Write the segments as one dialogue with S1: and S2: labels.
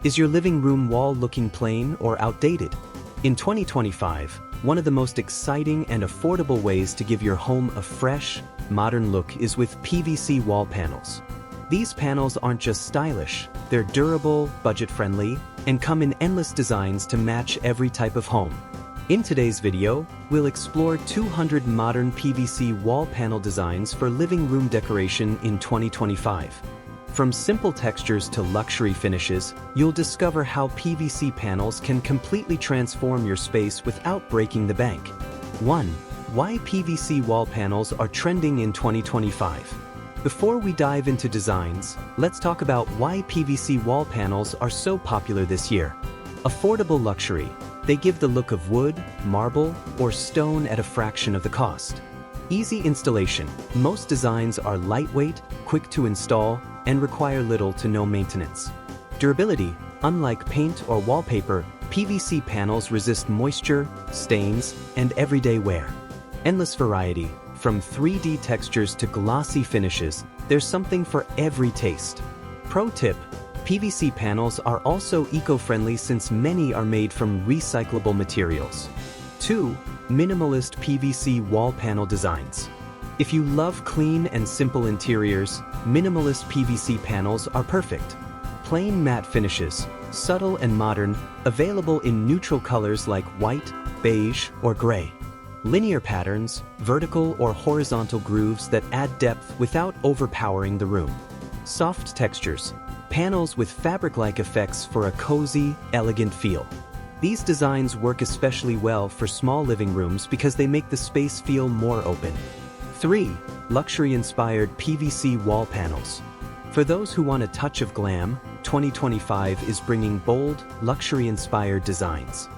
S1: Is your living room wall looking plain or outdated? In 2025, one of the most exciting and affordable ways to give your home a fresh, modern look is with PVC wall panels. These panels aren't just stylish, they're durable, budget-friendly, and come in endless designs to match every type of home. In today's video, we'll explore 200 modern PVC wall panel designs for living room decoration in 2025. From simple textures to luxury finishes, you'll discover how PVC panels can completely transform your space without breaking the bank. 1. Why PVC wall panels are trending in 2025. Before we dive into designs, let's talk about why PVC wall panels are so popular this year. Affordable luxury. They give the look of wood, marble, or stone at a fraction of the cost. Easy installation. Most designs are lightweight, quick to install, and require little to no maintenance. Durability. Unlike paint or wallpaper, PVC panels resist moisture, stains, and everyday wear. Endless variety. From 3D textures to glossy finishes, there's something for every taste. Pro tip: PVC panels are also eco-friendly since many are made from recyclable materials. 2. Minimalist PVC wall panel designs. If you love clean and simple interiors, minimalist PVC panels are perfect. Plain matte finishes, subtle and modern, available in neutral colors like white, beige, or gray. Linear patterns, vertical or horizontal grooves that add depth without overpowering the room. Soft textures, panels with fabric-like effects for a cozy, elegant feel. These designs work especially well for small living rooms because they make the space feel more open. 3. Luxury-inspired PVC wall panels. For those who want a touch of glam, 2025 is bringing bold, luxury-inspired designs.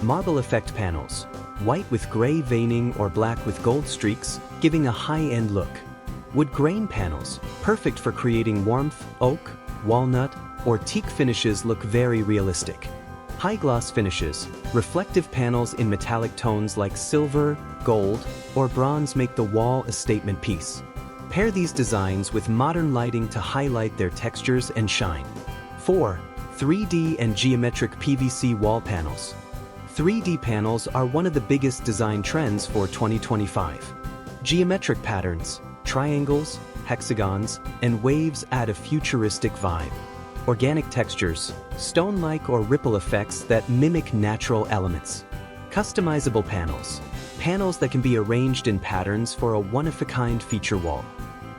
S1: Marble effect panels, white with gray veining or black with gold streaks, giving a high-end look. Wood grain panels, perfect for creating warmth. Oak, walnut, or teak finishes look very realistic. High gloss finishes, reflective panels in metallic tones like silver, gold, or bronze make the wall a statement piece. Pair these designs with modern lighting to highlight their textures and shine. 4. 3D and geometric PVC wall panels. 3D panels are one of the biggest design trends for 2025. Geometric patterns, triangles, hexagons, and waves add a futuristic vibe. Organic textures, stone-like or ripple effects that mimic natural elements. Customizable panels, panels that can be arranged in patterns for a one-of-a-kind feature wall.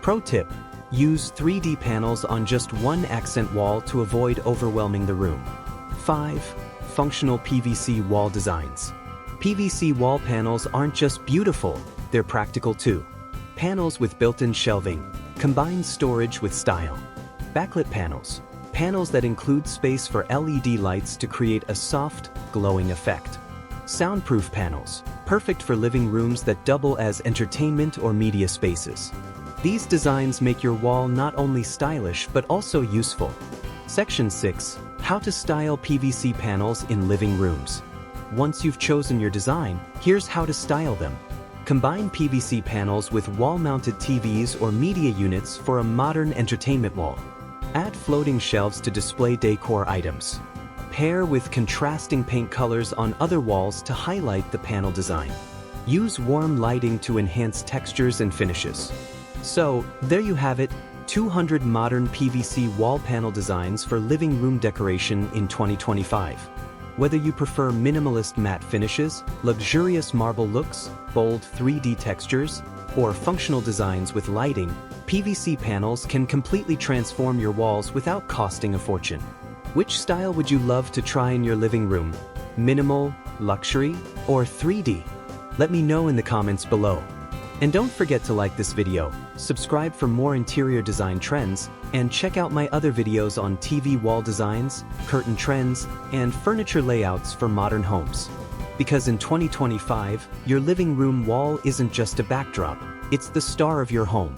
S1: Pro tip: use 3D panels on just one accent wall to avoid overwhelming the room. 5. Functional PVC wall designs. PVC wall panels aren't just beautiful, they're practical too. Panels with built-in shelving combine storage with style. Backlit panels, panels that include space for LED lights to create a soft, glowing effect. Soundproof panels, perfect for living rooms that double as entertainment or media spaces. These designs make your wall not only stylish but also useful. Section 6. How to style PVC panels in living rooms. Once you've chosen your design, here's how to style them. Combine PVC panels with wall-mounted TVs or media units for a modern entertainment wall. Add floating shelves to display decor items. Pair with contrasting paint colors on other walls to highlight the panel design. Use warm lighting to enhance textures and finishes. So, there you have it, 200 modern PVC wall panel designs for living room decoration in 2025. Whether you prefer minimalist matte finishes, luxurious marble looks, bold 3D textures, or functional designs with lighting, PVC panels can completely transform your walls without costing a fortune. Which style would you love to try in your living room? Minimal, luxury, or 3D? Let me know in the comments below. And don't forget to like this video, subscribe for more interior design trends, and check out my other videos on TV wall designs, curtain trends, and furniture layouts for modern homes. Because in 2025, your living room wall isn't just a backdrop, it's the star of your home.